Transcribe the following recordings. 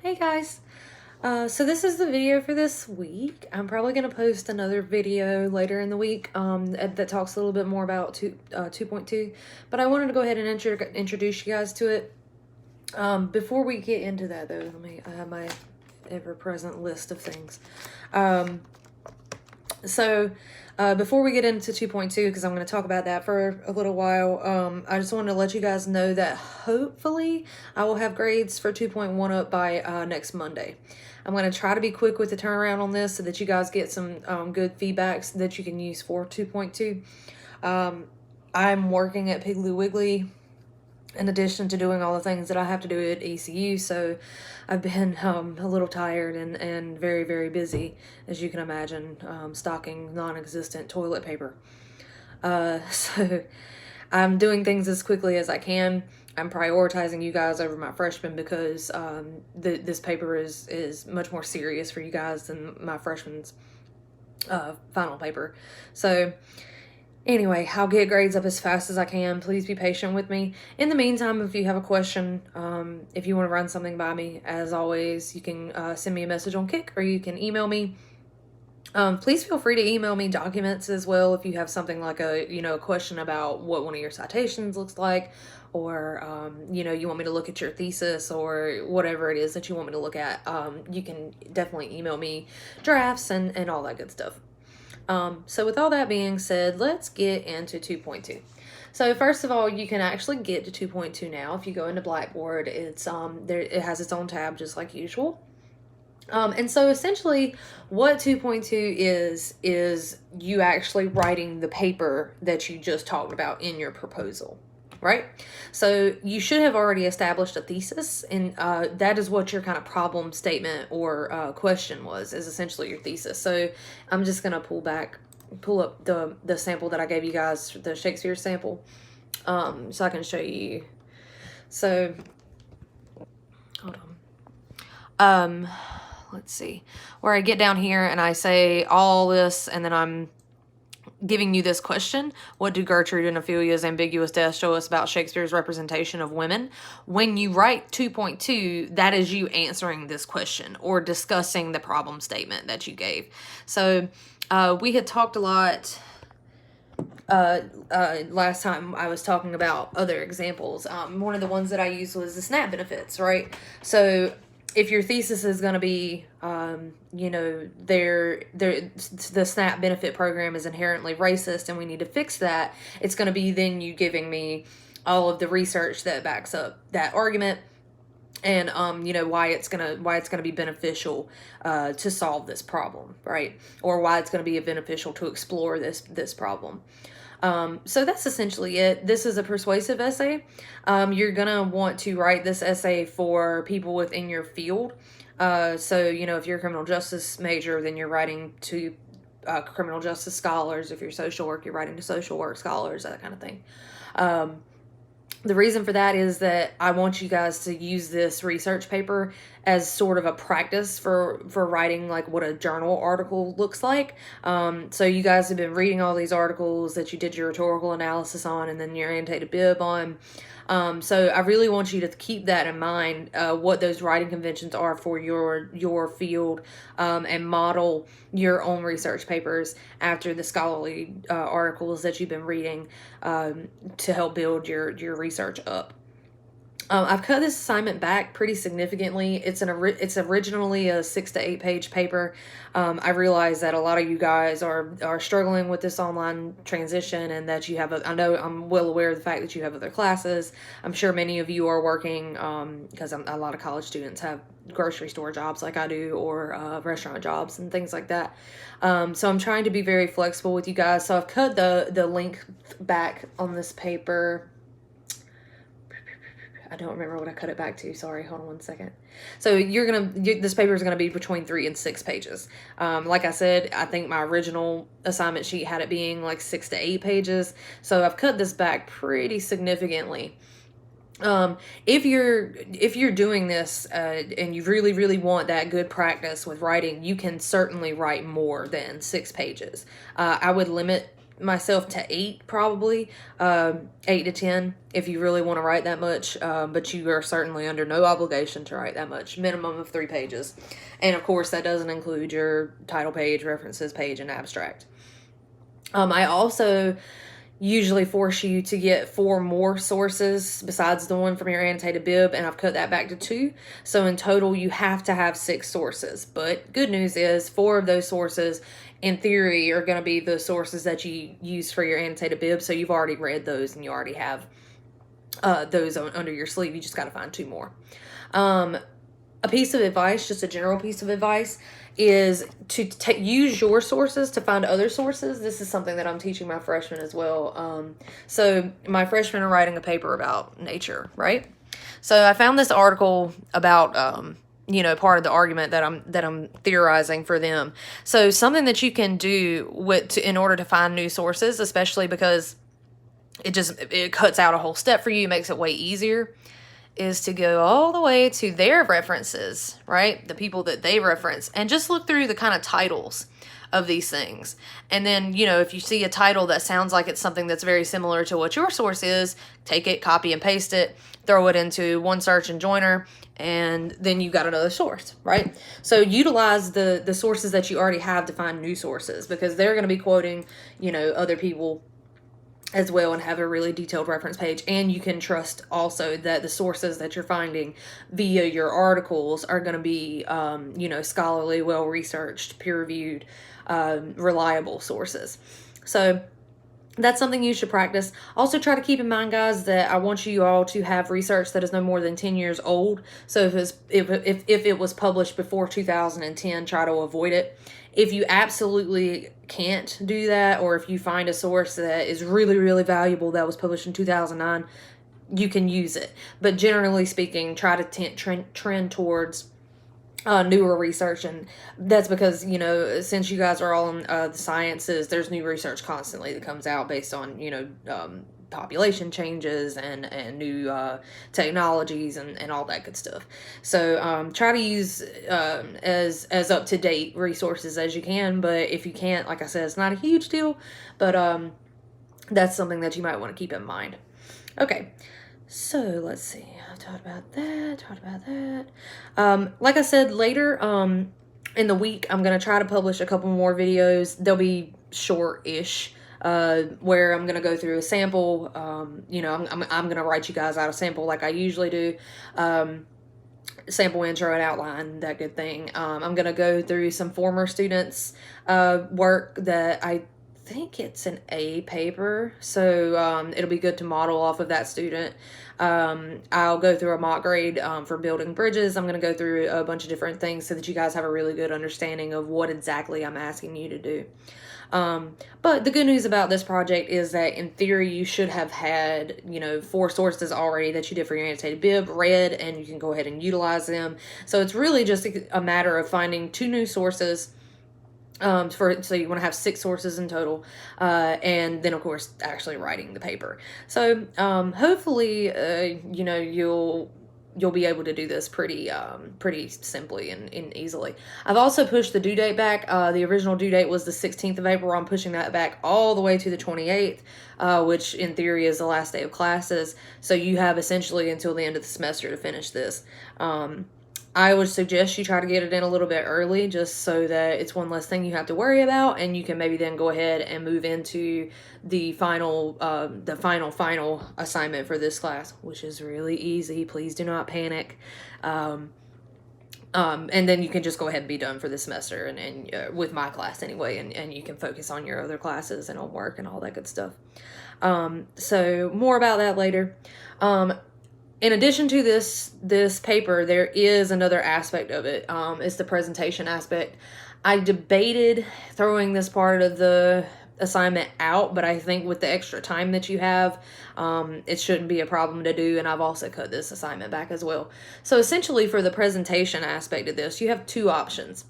Hey guys, so this is the video for this week. I'm probably going to post another video later in the week that talks a little bit more about 2.2, but I wanted to go ahead and introduce you guys to it. Before we get into that though, I have my ever-present list of things. Before we get into 2.2, because I'm going to talk about that for a little while, I just wanted to let you guys know that hopefully I will have grades for 2.1 up by next Monday. I'm going to try to be quick with the turnaround on this so that you guys get some good feedbacks that you can use for 2.2. I'm working at Piggly Wiggly in addition to doing all the things that I have to do at ECU, so I've been a little tired and very, very busy, as you can imagine, stocking non-existent toilet paper. So I'm doing things as quickly as I can. I'm prioritizing you guys over my freshmen because this paper is much more serious for you guys than my freshman's final paper. So anyway, I'll get grades up as fast as I can. Please be patient with me. In the meantime, if you have a question, if you want to run something by me, as always, you can send me a message on Kik or you can email me. Please feel free to email me documents as well if you have something like a question about what one of your citations looks like, or you want me to look at your thesis or whatever it is that you want me to look at. You can definitely email me drafts and all that good stuff. So with all that being said, let's get into 2.2. So first of all, you can actually get to 2.2 now. If you go into Blackboard, it's it has its own tab just like usual. And so essentially what 2.2 is you actually writing the paper that you just talked about in your proposal, right? So you should have already established a thesis, and that is what your kind of problem statement or question was, is essentially your thesis. So I'm just going to pull up the sample that I gave you guys, the Shakespeare sample, so I can show you. So, hold on. Let's see, where I get down here and I say all this, and then I'm giving you this question: what do Gertrude and Ophelia's ambiguous deaths show us about Shakespeare's representation of women? When you write 2.2, that is you answering this question or discussing the problem statement that you gave. So we had talked a lot last time I was talking about other examples. One of the ones that I used was the SNAP benefits, right? So if your thesis is going to be, the SNAP benefit program is inherently racist and we need to fix that, it's going to be then you giving me all of the research that backs up that argument, and why it's gonna be beneficial to solve this problem, right? Or why it's gonna be beneficial to explore this problem. So that's essentially it. This is a persuasive essay. You're gonna want to write this essay for people within your field. So if you're a criminal justice major, then you're writing to criminal justice scholars. If you're social work, you're writing to social work scholars, that kind of thing. The reason for that is that I want you guys to use this research paper as sort of a practice for writing like what a journal article looks like. So you guys have been reading all these articles that you did your rhetorical analysis on and then your annotated bib on. So I really want you to keep that in mind, what those writing conventions are for your field, and model your own research papers after the scholarly articles that you've been reading, to help build your research up. I've cut this assignment back pretty significantly. It's originally a 6 to 8 page paper. I realize that a lot of you guys are struggling with this online transition, and that you have I know I'm well aware of the fact that you have other classes. I'm sure many of you are working, because a lot of college students have grocery store jobs like I do, or restaurant jobs and things like that. So I'm trying to be very flexible with you guys. So I've cut the length back on this paper. I don't remember what I cut it back to. Sorry, hold on one second. So this paper is going to be between 3 and 6 pages. Like I said, I think my original assignment sheet had it being like 6 to 8 pages. So I've cut this back pretty significantly. If you're doing this, and you really, really want that good practice with writing, you can certainly write more than 6 pages. I would limit myself to 8 probably, 8 to 10 if you really want to write that much, but you are certainly under no obligation to write that much, minimum of 3 pages. And of course that doesn't include your title page, references page, and abstract. I also usually force you to get 4 more sources besides the one from your annotated bib, and I've cut that back to 2. So in total, you have to have 6 sources. But good news is 4 of those sources, in theory, are going to be the sources that you use for your annotated bib. So you've already read those and you already have those under your sleeve. You just got to find 2 more. A piece of advice, just a general piece of advice, is to use your sources to find other sources. This is something that I'm teaching my freshmen as well. So my freshmen are writing a paper about nature, right? So I found this article about, you know, part of the argument that I'm theorizing for them. So something that you can do in order to find new sources, especially because it cuts out a whole step for you, makes it way easier, is to go all the way to their references, right? The people that they reference, and just look through the kind of titles of these things. And then, you know, if you see a title that sounds like it's something that's very similar to what your source is, take it, copy and paste it, throw it into one search and joiner, and then you've got another source, right? So utilize the sources that you already have to find new sources, because they're going to be quoting, you know, other people as well and have a really detailed reference page. And you can trust also that the sources that you're finding via your articles are going to be, you know, scholarly, well-researched, peer-reviewed, reliable sources. So that's something you should practice. Also, try to keep in mind, guys, that I want you all to have research that is no more than 10 years old. So if it was published before 2010, try to avoid it. If you absolutely can't do that, or if you find a source that is really, really valuable that was published in 2009, you can use it. But generally speaking, try to trend towards newer research. And that's because, you know, since you guys are all in the sciences, there's new research constantly that comes out based on, you know, population changes and new technologies and all that good stuff. So try to use as up-to-date resources as you can. But if you can't, like I said, it's not a huge deal, but that's something that you might want to keep in mind. Okay, so let's see. I talked about that. Like I said, later in the week, I'm going to try to publish a couple more videos. They'll be short-ish. Where I'm going to go through a sample, you know, I'm going to write you guys out a sample like I usually do, sample intro and outline, that good thing. I'm going to go through some former students' work that I think it's an A paper, so it'll be good to model off of that student. I'll go through a mock grade for building bridges. I'm going to go through a bunch of different things so that you guys have a really good understanding of what exactly I'm asking you to do. But the good news about this project is that in theory you should have had, you know, 4 sources already that you did for your annotated bib read, and you can go ahead and utilize them. So it's really just a matter of finding 2 new sources. So you want to have 6 sources in total, and then of course actually writing the paper. So hopefully you know, you'll be able to do this pretty simply and easily. I've also pushed the due date back. The original due date was the 16th of April. I'm pushing that back all the way to the 28th, which in theory is the last day of classes. So you have essentially until the end of the semester to finish this. I would suggest you try to get it in a little bit early, just so that it's one less thing you have to worry about, and you can maybe then go ahead and move into the final assignment for this class, which is really easy. Please do not panic. And then you can just go ahead and be done for the semester, and with my class anyway, and you can focus on your other classes and on work and all that good stuff. So more about that later. In addition to this paper, there is another aspect of it. It's the presentation aspect. I debated throwing this part of the assignment out, but I think with the extra time that you have, it shouldn't be a problem to do, and I've also cut this assignment back as well. So essentially for the presentation aspect of this, you have 2 options.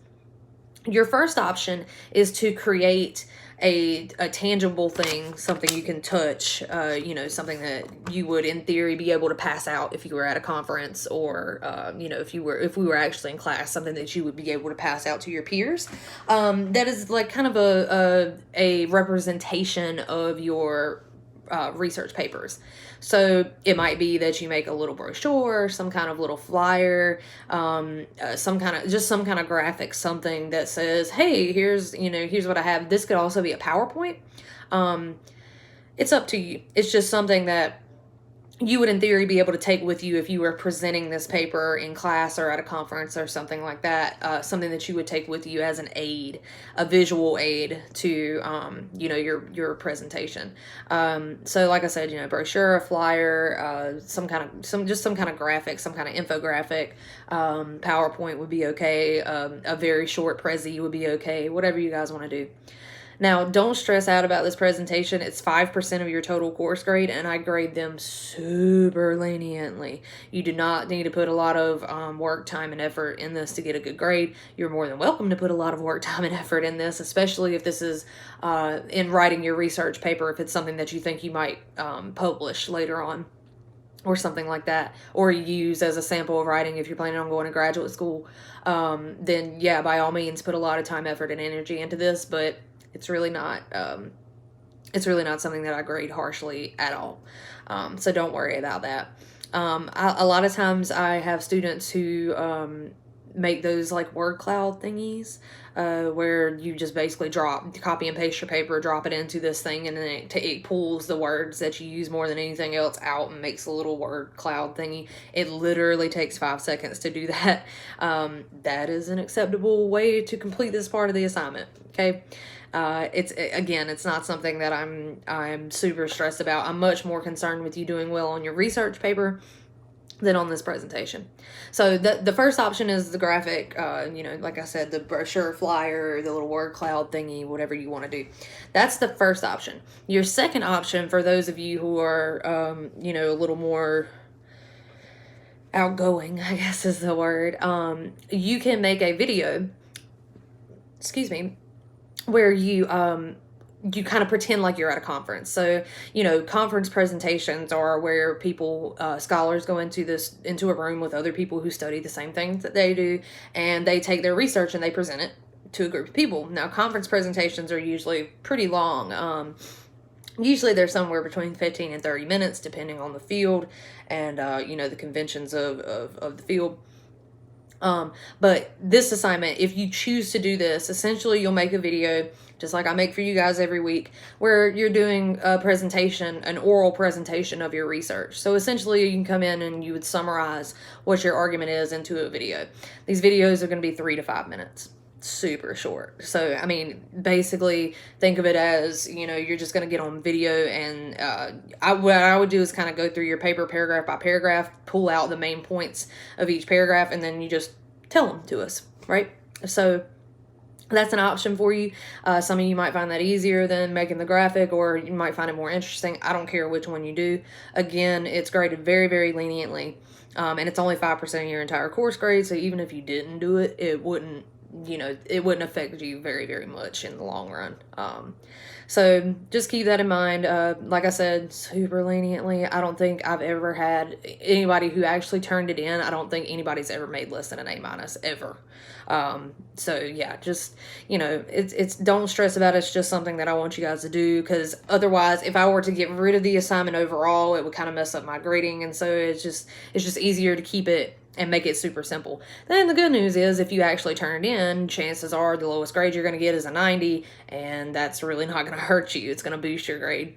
Your first option is to create a tangible thing, something you can touch, you know, something that you would in theory be able to pass out if you were at a conference, or you know, if we were actually in class, something that you would be able to pass out to your peers. That is like kind of a representation of your research papers. So it might be that you make a little brochure, some kind of little flyer, some kind of graphic, something that says, hey, here's what I have. This could also be a PowerPoint. It's up to you. It's just something that you would in theory be able to take with you if you were presenting this paper in class or at a conference or something like that. Something that you would take with you as an aid, a visual aid to you know, your presentation. So like I said, you know, brochure, a flyer, some kind of graphic, some kind of infographic. PowerPoint would be okay. A very short Prezi would be okay. Whatever you guys want to do. Now, don't stress out about this presentation. It's 5% of your total course grade, and I grade them super leniently. You do not need to put a lot of work, time, and effort in this to get a good grade. You're more than welcome to put a lot of work, time, and effort in this, especially if this is in writing your research paper, if it's something that you think you might publish later on, or something like that, or use as a sample of writing if you're planning on going to graduate school. Then yeah, by all means, put a lot of time, effort, and energy into this, but it's really not something that I grade harshly at all. So don't worry about that. A lot of times I have students who make those like word cloud thingies, where you just basically copy and paste your paper, drop it into this thing, and then it pulls the words that you use more than anything else out and makes a little word cloud thingy. It literally takes 5 seconds to do that. That is an acceptable way to complete this part of the assignment. Okay. It's not something that I'm super stressed about. I'm much more concerned with you doing well on your research paper than on this presentation. So the first option is the graphic, you know, like I said, the brochure, flyer, the little word cloud thingy, whatever you want to do. That's the first option. Your second option, for those of you who are, you know, a little more outgoing, I guess is the word, you can make a video, excuse me, where you kind of pretend like you're at a conference. So, you know, conference presentations are where people, scholars go into a room with other people who study the same things that they do, and they take their research and they present it to a group of people. Now, conference presentations are usually pretty long. Usually they're somewhere between 15 and 30 minutes, depending on the field and, you know, the conventions of the field. But this assignment, if you choose to do this, essentially you'll make a video, just like I make for you guys every week, where you're doing a presentation, an oral presentation of your research. So essentially you can come in and you would summarize what your argument is into a video. These videos are going to be 3 to 5 minutes. Super short. So, I mean, basically think of it as, you know, you're just going to get on video, and what I would do is kind of go through your paper paragraph by paragraph, pull out the main points of each paragraph, and then you just tell them to us, right? So that's an option for you. Some of you might find that easier than making the graphic, or you might find it more interesting. I don't care which one you do. Again, it's graded very, very leniently, and it's only 5% of your entire course grade, so even if you didn't do it, it wouldn't affect you very, very much in the long run. So just keep that in mind. Like I said, super leniently. I don't think I've ever had anybody who actually turned it in. I don't think anybody's ever made less than an A- ever. So yeah, just, you know, it's don't stress about it. It's just something that I want you guys to do, because otherwise, if I were to get rid of the assignment overall, it would kind of mess up my grading. And so it's just easier to keep it and make it super simple. Then the good news is, if you actually turn it in, chances are the lowest grade you're going to get is a 90, and that's really not going to hurt you. It's going to boost your grade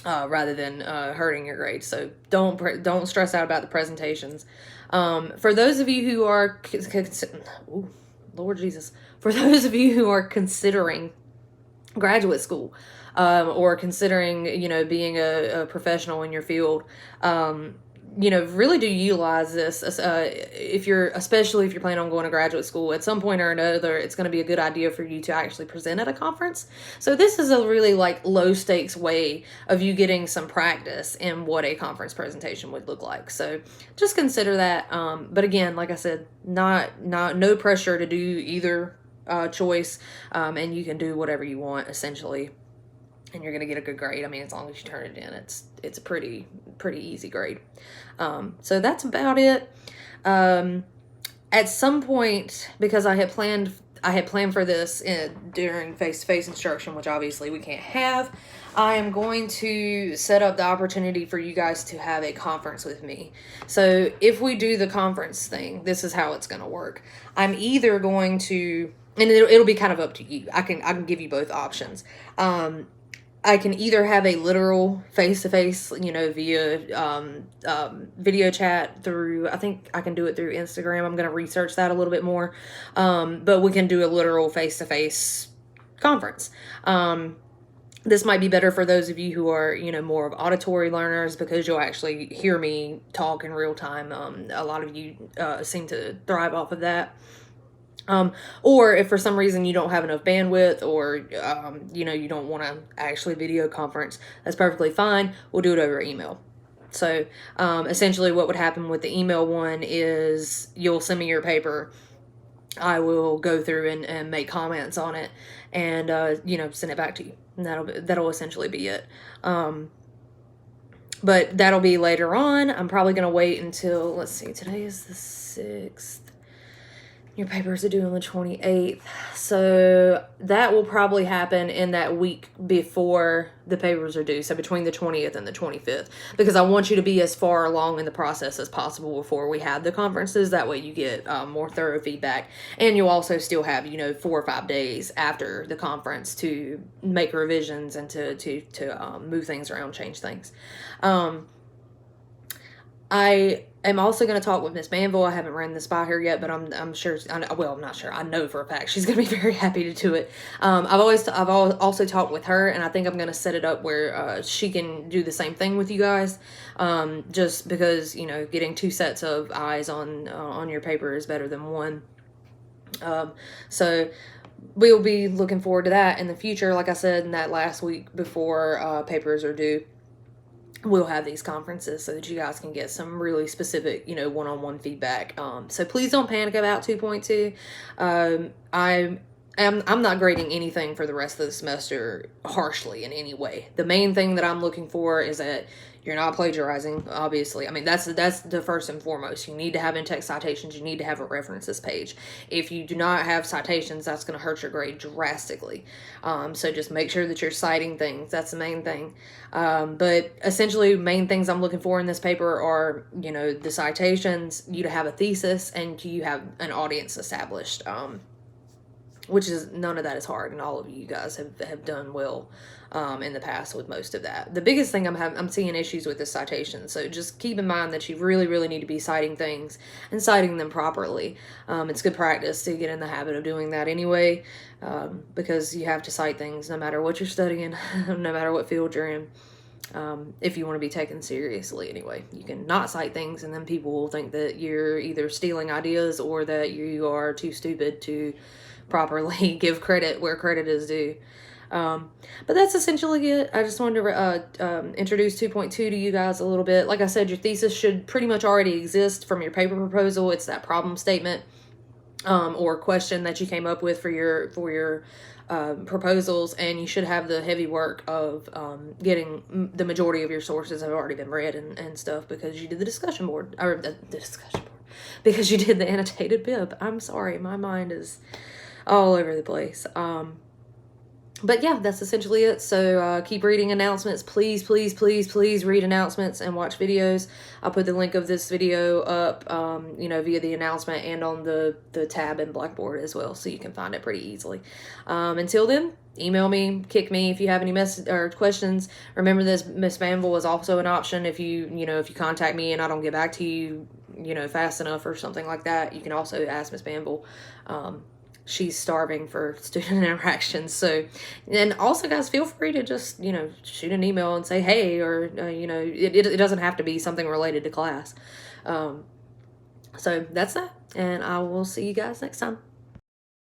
rather than hurting your grade. So don't stress out about the presentations. For those of you who are, Lord Jesus, for those of you who are considering graduate school, or considering, you know, being a professional in your field, you know, really do utilize this. Especially if you're planning on going to graduate school at some point or another, it's going to be a good idea for you to actually present at a conference. So this is a really like low stakes way of you getting some practice in what a conference presentation would look like. So just consider that. But again, like I said, no pressure to do either choice, and you can do whatever you want essentially, and you're gonna get a good grade. I mean, as long as you turn it in, it's a pretty easy grade. So that's about it. At some point, because I had planned for this during face-to-face instruction, which obviously we can't have, I am going to set up the opportunity for you guys to have a conference with me. So if we do the conference thing, this is how it's going to work. I'm either going to, and it'll be kind of up to you. I can give you both options. I can either have a literal face-to-face, via video chat through, I think I can do it through Instagram. I'm going to research that a little bit more. But we can do a literal face-to-face conference. This might be better for those of you who are, more of auditory learners, because you'll actually hear me talk in real time. A lot of you seem to thrive off of that. Or if for some reason you don't have enough bandwidth, or, you don't want to actually video conference, that's perfectly fine. We'll do it over email. So, essentially what would happen with the email one is you'll send me your paper. I will go through and make comments on it and, send it back to you. And that'll essentially be it. But that'll be later on. I'm probably going to wait until, let's see, today is the 6th. Your papers are due on the 28th. So that will probably happen in that week before the papers are due. So between the 20th and the 25th. Because I want you to be as far along in the process as possible before we have the conferences. That way you get more thorough feedback. And you'll also still have, 4 or 5 days after the conference to make revisions and to move things around, change things. I am also going to talk with Miss Manville. I haven't ran this by her yet, but I'm sure. Well, I'm not sure. I know for a fact she's going to be very happy to do it. I've also talked with her, and I think I'm going to set it up where she can do the same thing with you guys. Just because getting 2 sets of eyes on your paper is better than one. So we'll be looking forward to that in the future. Like I said, in that last week before papers are due, we'll have these conferences so that you guys can get some really specific, one-on-one feedback. So please don't panic about 2.2. I'm not grading anything for the rest of the semester harshly in any way. The main thing that I'm looking for is that you're not plagiarizing, obviously. I mean, that's the first and foremost. You need to have in-text citations. You need to have a references page. If you do not have citations, that's going to hurt your grade drastically. So just make sure that you're citing things. That's the main thing. But essentially, main things I'm looking for in this paper are, the citations, you to have a thesis, and you have an audience established. Which is, none of that is hard, and all of you guys have done well in the past with most of that. The biggest thing I'm seeing issues with is citations, so just keep in mind that you really, really need to be citing things and citing them properly. It's good practice to get in the habit of doing that anyway, because you have to cite things no matter what you're studying, no matter what field you're in. If you want to be taken seriously anyway. You can not cite things, and then people will think that you're either stealing ideas or that you are too stupid to properly give credit where credit is due. But that's essentially it. I just wanted to introduce 2.2 to you guys a little bit. Like I said, your thesis should pretty much already exist from your paper proposal. It's that problem statement or question that you came up with for your proposals, and you should have the heavy work of getting the majority of your sources have already been read and stuff, because you did the discussion board, or the discussion board, because you did the annotated bib. I'm sorry, my mind is all over the place. But yeah, that's essentially it. So keep reading announcements. Please, please, please, please read announcements and watch videos. I'll put the link of this video up, via the announcement and on the tab in Blackboard as well, so you can find it pretty easily. Until then, email me, kick me if you have any or questions. Remember, this Miss Manville is also an option. If you contact me and I don't get back to you, fast enough or something like that, you can also ask Miss Manville. She's starving for student interactions. So, and also, guys, feel free to just, shoot an email and say, hey, or, it doesn't have to be something related to class. So that's that. And I will see you guys next time.